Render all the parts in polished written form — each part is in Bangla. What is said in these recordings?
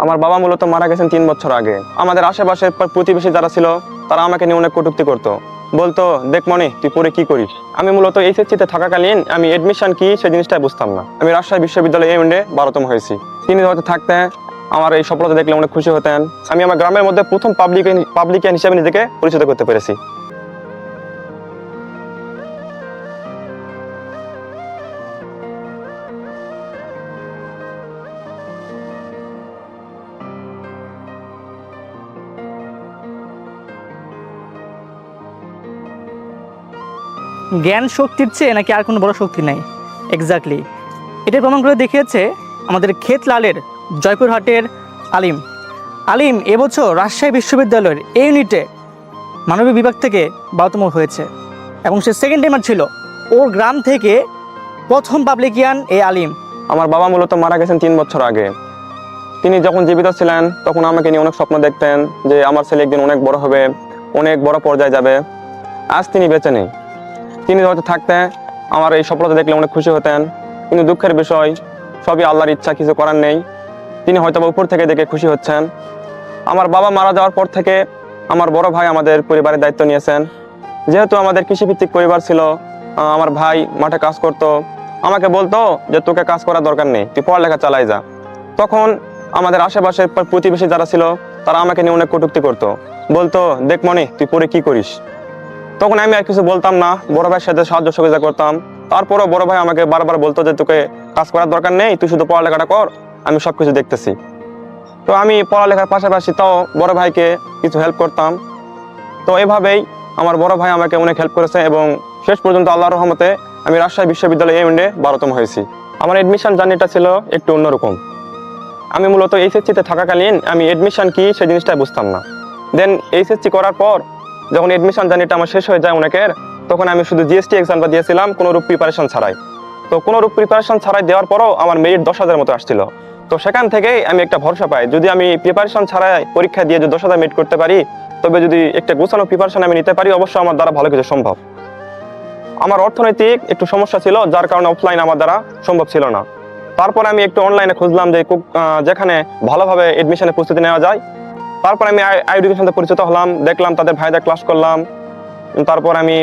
আমার বাবা মূলত মারা গেছেন 3 বছর আগে। আমাদের আশেপাশের প্রতিবেশী যারা ছিল তারা আমাকে নিয়ে অনেক কটূক্তি করতো, বলতো দেখ মনি তুই পরে কি করিস। আমি মূলত এইচএসসিতে থাকাকালীন আমি এডমিশন কি সেই জিনিসটাই বুঝতাম না। আমি রাজশাহী বিশ্ববিদ্যালয়ে এমএ 12তম হয়েছি। তিনি হয়তো থাকতে আমার এই সফলতা দেখলে অনেক খুশি হতেন। আমি আমার গ্রামের মধ্যে প্রথম পাবলিকান হিসেবে নিজেকে পরিচিত করতে পেরেছি। জ্ঞান শক্তির চেয়ে নাকি আর কোনো বড় শক্তি নাই। এক্স্যাক্টলি এটা প্রমাণ করে দেখিয়েছে আমাদের ক্ষেতলালের জয়পুরহাটের আলিম। আলিম এবছর রাজশাহী বিশ্ববিদ্যালয়ের এই ইউনিটে মানবিক বিভাগ থেকে 12তম হয়েছে এবং সে সেকেন্ড টাইমার ছিল। ওর গ্রাম থেকে প্রথম পাবলিকিয়ান এই আলিম। আমার বাবা মূলত মারা গেছেন 3 বছর আগে। তিনি যখন জীবিত ছিলেন তখন আমাকে নিয়ে অনেক স্বপ্ন দেখতেন যে আমার ছেলে একদিন অনেক বড় হবে, অনেক বড় পর্যায়ে যাবে। আজ তিনি বেঁচে নেই। তিনি হয়তো থাকতে আমার এই সফলতা দেখলে অনেক খুশি হতেন, কিন্তু দুঃখের বিষয় সবই আল্লাহর ইচ্ছা, কিছু করার নেই। তিনি হয়তো উপর থেকে দেখে খুশি হচ্ছেন। আমার বাবা মারা যাওয়ার পর থেকে আমার বড় ভাই আমাদের পরিবারের দায়িত্ব নিয়েছেন। যেহেতু আমাদের কৃষিভিত্তিক পরিবার ছিল, আমার ভাই মাঠে কাজ করতো, আমাকে বলতো যে তোকে কাজ করার দরকার নেই, তুই পড়ালেখা চালাই যা। তখন আমাদের আশেপাশের প্রতিবেশী যারা ছিল তারা আমাকে নিয়ে অনেক কটূক্তি করতো, বলতো দেখ মনি তুই পরে কি করিস। তখন আমি আর কিছু বলতাম না, বড় ভাইয়ের সাথে সাহায্য সহযোগিতা করতাম। তারপরও বড় ভাই আমাকে বারবার বলতো যে তোকে কাজ করার দরকার নেই, তুই শুধু পড়ালেখাটা কর, আমি সবকিছু দেখতেছি। তো আমি পড়ালেখার পাশাপাশি তাও বড় ভাইকে কিছু হেল্প করতাম। তো এভাবেই আমার বড় ভাই আমাকে অনেক হেল্প করেছে এবং শেষ পর্যন্ত আল্লাহর রহমতে আমি রাজশাহী বিশ্ববিদ্যালয়ে এমএ 12তম হয়েছি। আমার এডমিশন জার্নিটা ছিল একটু অন্যরকম। আমি মূলত এইচএসসিতে থাকাকালীন আমি এডমিশন কি সেই জিনিসটাই বুঝতাম না। দেন এইচএসসি করার পর যখন এডমিশন জার্নিটা আমার শেষ হয়ে যায় অনেকের, তখন আমি শুধু জিএসটি এক্সামটা দিয়েছিলাম কোনোরূপ প্রিপারেশন ছাড়াই। তো কোনোরূপ প্রিপারেশন ছাড়াই দেওয়ার পরও আমার মেরিট 10,000 মতো আসছিল। তো সেখান থেকেই আমি একটা ভরসা পাই, যদি আমি প্রিপারেশন ছাড়াই পরীক্ষা দিয়ে যদি 10,000 মিট করতে পারি, তবে যদি একটা গোছানো প্রিপারেশন আমি নিতে পারি, অবশ্যই আমার দ্বারা ভালো কিছু সম্ভব। আমার অর্থনৈতিক একটু সমস্যা ছিল, যার কারণে অফলাইন আমার দ্বারা সম্ভব ছিল না। তারপর আমি একটু অনলাইনে খুঁজলাম যে যেখানে ভালোভাবে এডমিশনের প্রস্তুতি নেওয়া যায়। তারপর আমি আই এডুকেশনতে পরিচিত হলাম, দেখলাম তাদের ভাইদের ক্লাস করলাম। তারপর আমি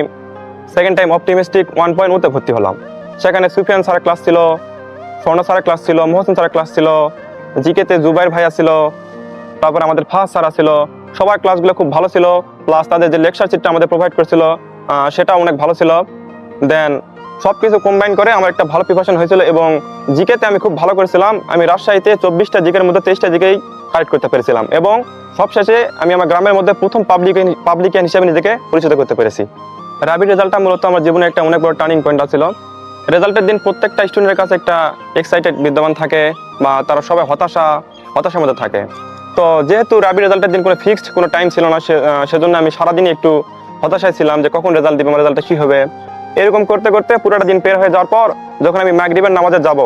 সেকেন্ড টাইম অপটিমিস্টিক 1.0-তে ভর্তি হলাম। সেখানে সুফিয়ান স্যারের ক্লাস ছিল, স্বর্ণ স্যারের ক্লাস ছিল, মোহসিন স্যারের ক্লাস ছিল, জিকেতে জুবাইর ভাইয়া ছিল, তারপর আমাদের ফাহাদ স্যারা ছিল। সবার ক্লাসগুলো খুব ভালো ছিল, প্লাস তাদের যে লেকচার শিটটা আমাদের প্রোভাইড করছিল সেটা অনেক ভালো ছিল। দেন সব কিছু কম্বাইন করে আমার একটা ভালো প্রিপারেশন হয়েছিল এবং জিকেতে আমি খুব ভালো করেছিলাম। আমি রাজশাহীতে 24টা জিকের মধ্যে 23টা জিকেই কালেক্ট করতে পেরেছিলাম এবং সবশেষে আমি আমার গ্রামের মধ্যে প্রথম পাবলিকান হিসেবে নিজেকে পরিচিত করতে পেরেছি। রাবির রেজাল্টটা মূলত আমার জীবনে একটা অনেক বড় টার্নিং পয়েন্ট ছিল। রেজাল্টের দিন প্রত্যেকটা স্টুডেন্টের কাছে একটা এক্সাইটেড বিদ্যমান থাকে বা তারা সবাই হতাশার মধ্যে থাকে। তো যেহেতু রাবির রেজাল্টের দিন কোনো ফিক্সড কোনো টাইম ছিল না, সেজন্য আমি সারাদিনই একটু হতাশায় ছিলাম যে কখন রেজাল্ট দিবে, আমার রেজাল্টটা কী হবে। এরকম করতে করতে পুরোটা দিন পের হয়ে যাওয়ার পর যখন আমি মাগরিবের নামাজে যাব,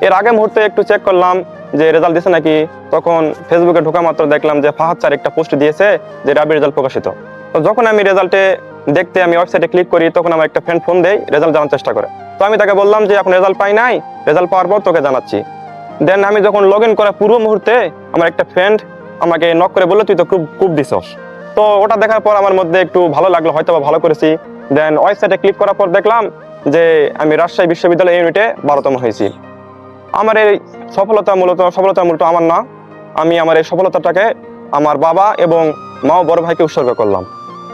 এর আগে মুহূর্তে একটু চেক করলাম যে রেজাল্ট দিছে নাকি। তখন ফেসবুকে ঢোকা মাত্র দেখলাম যে ফাহাদ স্যার একটা পোস্ট দিয়েছে যে রাবির রেজাল্ট প্রকাশিত। তো যখন আমি রেজাল্টে দেখতে আমি ওয়েবসাইটে ক্লিক করি, তখন আমার একটা ফ্রেন্ড ফোন দেয়, রেজাল্ট জানার চেষ্টা করে। তো আমি তাকে বললাম যে এখন রেজাল্ট পাই নাই, রেজাল্ট পাওয়ার পর তোকে জানাচ্ছি। দেন আমি যখন লগ ইন করার পূর্ব মুহূর্তে আমার একটা ফ্রেন্ড আমাকে নক করে বললো তুই তো খুব দিছস। তো ওটা দেখার পর আমার মধ্যে একটু ভালো লাগলো, হয়তো বা ভালো করেছি। দেন ওয়েবসাইটে ক্লিক করার পর দেখলাম যে আমি রাজশাহী বিশ্ববিদ্যালয় ইউনিটে 12তম হয়েছি। আমার এই সফলতা মূলত আমার না, আমি আমার এই সফলতাটাকে আমার বাবা এবং মা ও বড় ভাইকে উৎসর্গ করলাম।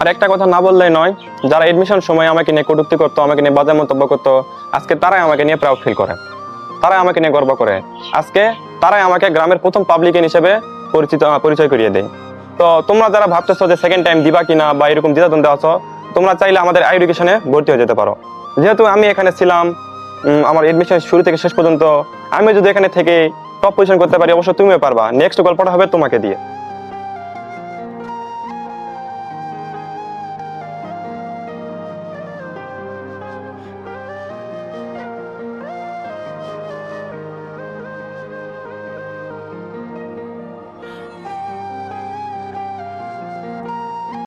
আর একটা কথা না বললেই নয়, যারা এডমিশন সময় আমাকে নিয়ে কটূক্তি করতো, আমাকে নিয়ে বাজে মন্তব্য করতো, আজকে তারাই আমাকে নিয়ে প্রাউড ফিল করে, তারাই আমাকে নিয়ে গর্ব করে। আজকে তারাই আমাকে গ্রামের প্রথম পাবলিকান হিসেবে পরিচয় করিয়ে দেয়। তো তোমরা যারা ভাবতেছো যে সেকেন্ড টাইম দিবা কিনা বা এরকম দ্বিধাদ্বন্দ্বে আছো, তোমরা চাইলে আমাদের আই এডুকেশনে ভর্তি হয়ে যেতে পারো। যেহেতু আমি এখানে ছিলাম আমার এডমিশন শুরু থেকে শেষ পর্যন্ত, আমি যদি এখানে থেকে টপ পজিশন করতে পারি, অবশ্যই তুমিও পারবা। নেক্সট গল্পটা হবে তোমাকে দিয়ে।